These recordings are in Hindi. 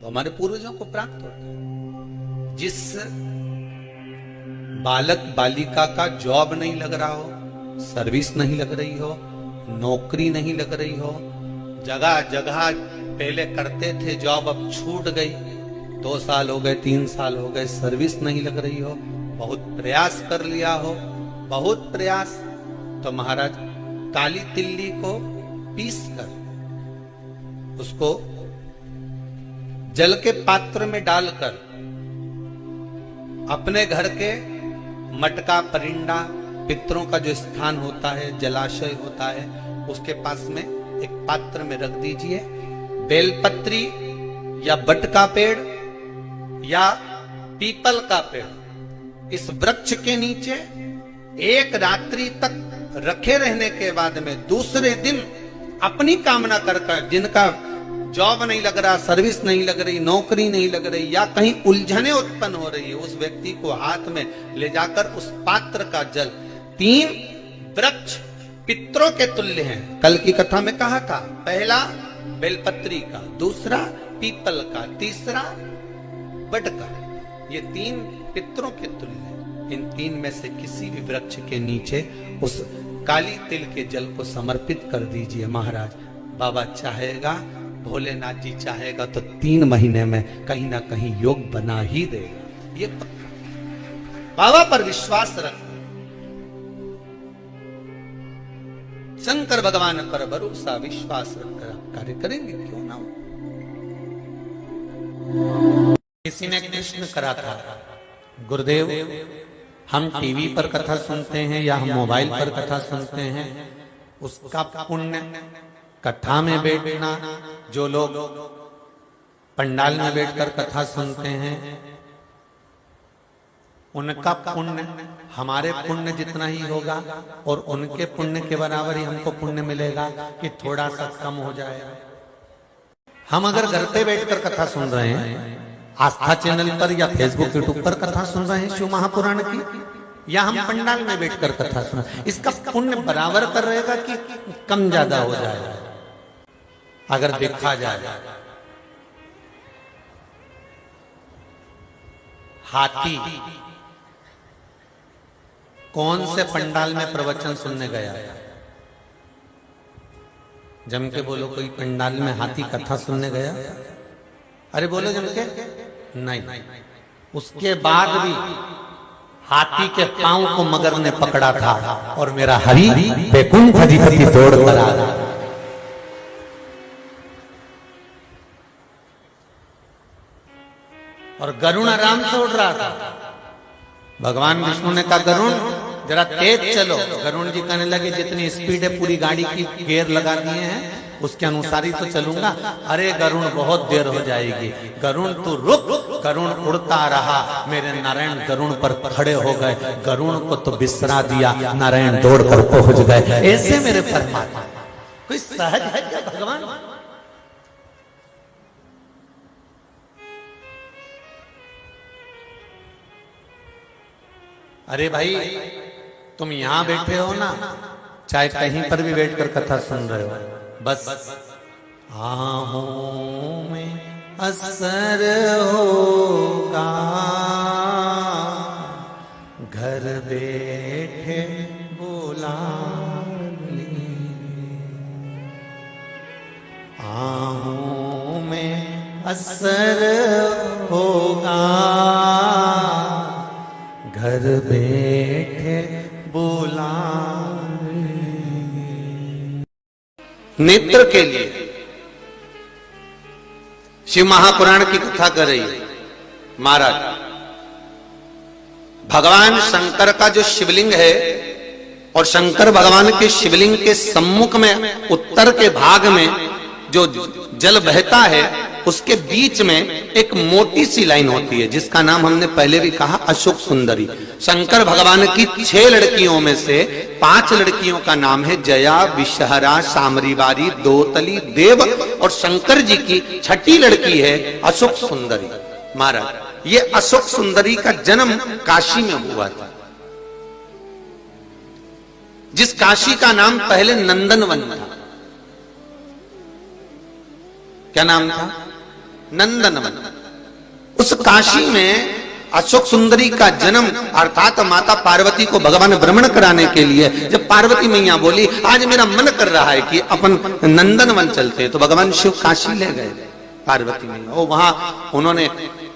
हमारे पूर्वजों को प्राप्त होता है। जिस बालक बालिका का जॉब नहीं लग रहा हो, सर्विस नहीं लग रही हो, नौकरी नहीं लग रही हो, जगह जगह पहले करते थे जॉब, अब छूट गई, 2 साल हो गए, 3 साल हो गए, सर्विस नहीं लग रही हो, बहुत प्रयास कर लिया हो, बहुत प्रयास, तो महाराज काली तिल्ली को पीस कर उसको जल के पात्र में डालकर अपने घर के मटका परिंडा पितरों का जो स्थान होता है, जलाशय होता है, उसके पास में एक पात्र में रख दीजिए। बेलपत्री या बट का पेड़ या पीपल का पेड़, इस वृक्ष के नीचे एक रात्रि तक रखे रहने के बाद में दूसरे दिन अपनी कामना कर, जिनका जॉब नहीं लग रहा, सर्विस नहीं लग रही, नौकरी नहीं लग रही, या कहीं उलझने उत्पन्न हो रही है, उस व्यक्ति को हाथ में ले जाकर उस पात्र का जल, 3 वृक्ष पितरों के तुल्य हैं। कल की कथा में कहा था, पहला बेलपत्री का, दूसरा पीपल का, तीसरा बट का, ये 3 पितरों के तुल्य हैं। इन 3 में से किसी भी वृक्ष के नीचे उस काली तिल के जल को समर्पित कर दीजिए महाराज। बाबा चाहेगा, भोलेनाथ जी चाहेगा तो 3 महीने में कहीं ना कहीं योग बना ही देगा। ये बाबा पर विश्वास रख, शंकर भगवान पर भरोसा विश्वास रखकर आप कार्य करेंगे, क्यों ना हो। किसी ने प्रश्न करा था, गुरुदेव हम टीवी पर कथा सुनते हैं या हम मोबाइल पर कथा सुनते हैं, उसका पुण्य कथा में बैठना, जो लोग पंडाल में बैठकर कथा सुनते हैं उनका पुण्य हमारे पुण्य जितना ही होगा और उनके पुण्य के बराबर ही हमको पुण्य मिलेगा कि थोड़ा सा कम हो जाएगा। हम अगर घर पे बैठकर कथा सुन रहे हैं, आस्था चैनल पर या फेसबुक यूट्यूब पर कथा सुन रहे हैं शिव महापुराण की, या हम पंडाल में बैठकर कथा सुन, इसका पुण्य बराबर कर रहेगा कि कम ज्यादा हो जाएगा। अगर देखा जाए, हाथी कौन से पंडाल में प्रवचन सुनने गया? जम के बोलो, कोई पंडाल में हाथी कथा सुनने गया? अरे बोलो जम के, नहीं। उसके बाद भी हाथी के पांव को मगर ने पकड़ा था और मेरा हरि बैकुंठ अधिपति दौड़ कर आ रहा। और गरुण आराम से उड़ रहा था। भगवान विष्णु ने कहा, गरुण जरा तेज चलो। गरुण जी कहने लगे, जितनी स्पीड है पूरी गाड़ी की गियर लगा दिए हैं, उसके अनुसार ही तो चलूंगा। अरे गरुण बहुत देर हो जाएगी, गरुण तू रुक। गरुण उड़ता रहा, मेरे नारायण गरुण पर खड़े हो गए, गरुण को तो बिसरा दिया, नारायण दौड़ कर पहुंच गए। ऐसे मेरे परमात्मा कोई सहज है क्या भगवान? अरे भाई, तुम यहां बैठे हो ना, चाहे कहीं पर भी बैठकर कथा सुन रहे हो, बस आहों में असर होगा, घर बैठे बुला ली, आहों में असर होगा, घर बैठे बुला। नेत्र के लिए शिव महापुराण की कथा कर रही है महाराज। भगवान शंकर का जो शिवलिंग है, और शंकर भगवान के शिवलिंग के सम्मुख में उत्तर के भाग में जो जल बहता है, उसके बीच में एक मोटी सी लाइन होती है, जिसका नाम हमने पहले भी कहा अशोक सुंदरी। शंकर भगवान की 6 लड़कियों में से 5 लड़कियों का नाम है जया, विषहरा, सामरीवारी, दोतली, देव, और शंकर जी की 6ठी लड़की है अशोक सुंदरी। महाराज, ये अशोक सुंदरी का जन्म काशी में हुआ था, जिस काशी का नाम पहले नंदनवन था। क्या नाम था? नंदनवन। उस काशी में अशोक सुंदरी का जन्म अर्थात माता पार्वती को भगवान भ्रमण कराने के लिए जब पार्वती मैया बोली आज मेरा मन कर रहा है कि अपन नंदनवन चलते हैं, तो भगवान शिव काशी ले गए पार्वती मैया। और वहां उन्होंने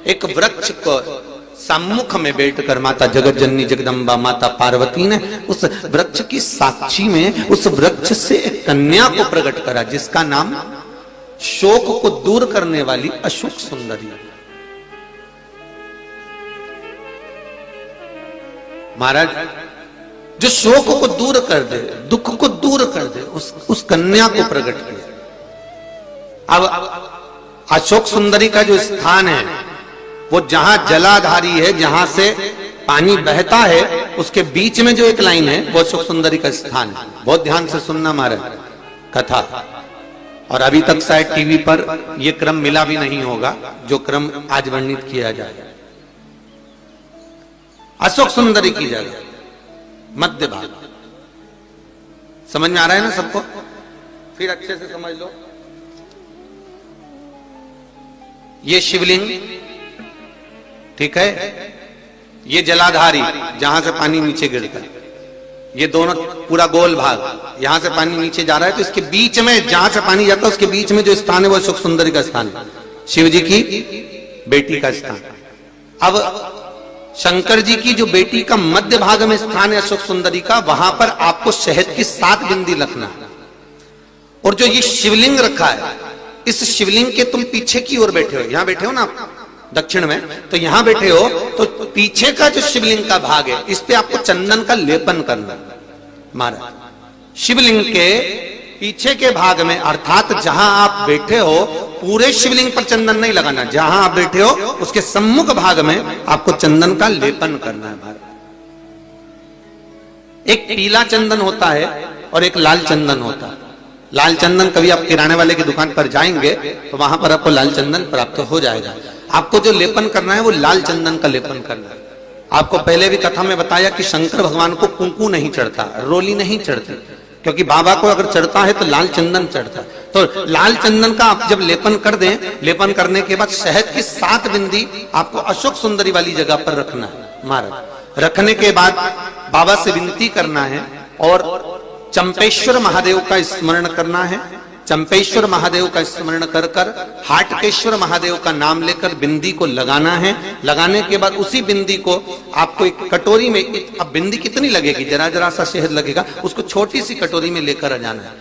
एक वृक्ष को सम्मुख में बैठकर माता जगत जननी जगदम्बा माता पार्वती ने उस वृक्ष की साक्षी में उस वृक्ष से एक कन्या को प्रकट करा जिसका नाम शोक को दूर करने वाली अशोक सुंदरी। महाराज जो शोक को दूर कर दे, दुख को दूर कर दे, उस कन्या को प्रकट किया। अब अशोक सुंदरी का जो स्थान है वो जहां जलाधारी है, जहां से पानी बहता है, उसके बीच में जो एक लाइन है वो अशोक सुंदरी का स्थान है। बहुत ध्यान से सुनना महाराज कथा। और अभी तक शायद टीवी पर यह क्रम मिला भी नहीं होगा जो क्रम आज वर्णित किया जाए। अशोक सुंदरी की जगह मध्य भाग, समझ में आ रहा है ना सबको? फिर अच्छे से समझ लो। ये शिवलिंग, ठीक है, ये जलाधारी जहां से पानी नीचे गिरता है, ये दोनों पूरा गोल भाग यहां से पानी नीचे जा रहा है, तो इसके बीच में जहां से पानी जाता है उसके बीच में जो स्थान है वो अशोक सुंदरी का स्थान है, शिव जी की बेटी का स्थान। अब शंकर जी की जो बेटी का मध्य भाग में स्थान है अशोक सुंदरी का, वहां पर आपको शहद की 7 बिंदी रखना है। और जो ये शिवलिंग रखा है, इस शिवलिंग के तुम पीछे की ओर बैठे हो, यहां बैठे हो ना दक्षिण में, तो यहां बैठे हो, तो पीछे का जो शिवलिंग का भाग है इस पे आपको चंदन का लेपन करना महाराज। शिवलिंग के पीछे के भाग में अर्थात जहां आप बैठे हो पूरे शिवलिंग पर चंदन नहीं लगाना, जहां आप बैठे हो उसके सम्मुख भाग में आपको चंदन का लेपन करना है महाराज। एक पीला चंदन होता है और एक लाल चंदन होता है। लाल चंदन कभी आप किराने वाले की दुकान पर जाएंगे तो वहां पर आपको लाल चंदन प्राप्त हो जाएगा। आपको जो लेपन करना है वो लाल चंदन का लेपन करना है। आपको पहले भी कथा में बताया कि शंकर भगवान को कुंकू नहीं चढ़ता, रोली नहीं चढ़ती, क्योंकि बाबा को अगर चढ़ता है तो लाल चंदन चढ़ता है। तो लाल चंदन का आप जब लेपन कर दें, लेपन करने के बाद शहद की 7 बिंदी आपको अशोक सुंदरी वाली जगह पर रखना है महाराज। रखने के बाद बाबा से विनती करना है और चंपेश्वर महादेव का स्मरण करना है। चंपेश्वर महादेव का स्मरण कर कर हाटकेश्वर महादेव का नाम लेकर बिंदी को लगाना है। लगाने के बाद उसी बिंदी को आपको एक कटोरी में, अब बिंदी कितनी लगेगी, जरा जरा सा शहद लगेगा, उसको छोटी सी कटोरी में लेकर आ जाना है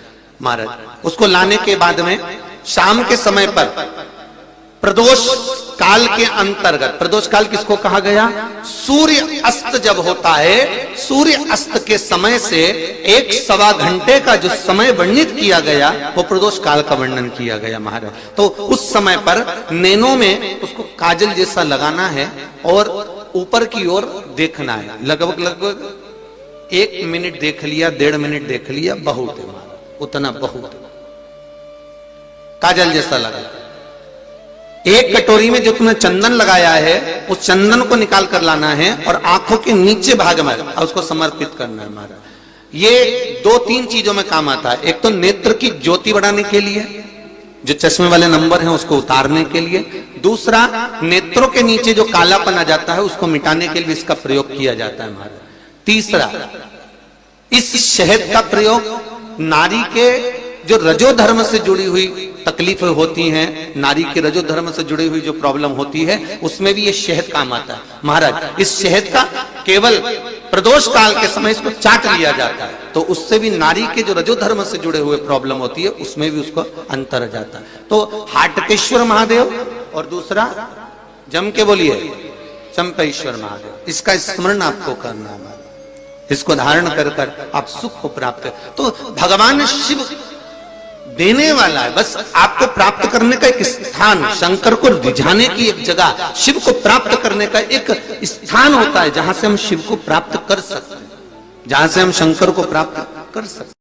महाराज। उसको लाने के बाद में शाम के समय पर प्रदोष काल के अंतर्गत, प्रदोष काल किसको कहा गया? सूर्य अस्त जब होता है, सूर्य अस्त के समय से 1-1.25 घंटे का जो समय वर्णित किया गया वो प्रदोष काल का वर्णन किया गया महाराज। तो उस समय पर नैनों में उसको काजल जैसा लगाना है और ऊपर की ओर देखना है। लगभग 1 मिनट देख लिया, 1.5 मिनट देख लिया, बहुत है महाराज, उतना बहुत काजल जैसा लगा। एक कटोरी में जो तुमने चंदन लगाया है उस चंदन को निकाल कर लाना है और आंखों के नीचे भाग में उसको समर्पित करना है महाराज। ये 2-3 चीजों में काम आता है। एक तो नेत्र की ज्योति बढ़ाने के लिए, जो चश्मे वाले नंबर हैं उसको उतारने के लिए। दूसरा, नेत्रों के नीचे जो कालापन आ जाता है उसको मिटाने के लिए इसका प्रयोग किया जाता है महाराज। तीसरा, इस शहद का प्रयोग नारी के जो रजो धर्म से जुड़ी हुई तकलीफें होती हैं, नारी के रजो धर्म से जुड़ी हुई जो प्रॉब्लम होती है उसमें भी ये शहद काम आता है महाराज। इस शहद का केवल प्रदोष काल के समय इसको चाट लिया जाता है, तो उससे भी नारी के जो रजो धर्म से जुड़े हुए प्रॉब्लम होती है उसमें भी उसको अंतर जाता है। तो हाटकेश्वर महादेव और दूसरा जम के बोलिए चंपेश्वर महादेव, इसका स्मरण आपको करना है। इसको धारण कर कर आप सुख को प्राप्त कर। तो भगवान शिव देने वाला है, बस आपको प्राप्त करने का एक स्थान, शंकर को रिझाने की एक जगह, शिव को प्राप्त करने का एक स्थान होता है जहां से हम शिव को प्राप्त कर सकते हैं, जहां से हम शंकर को प्राप्त कर सकते हैं।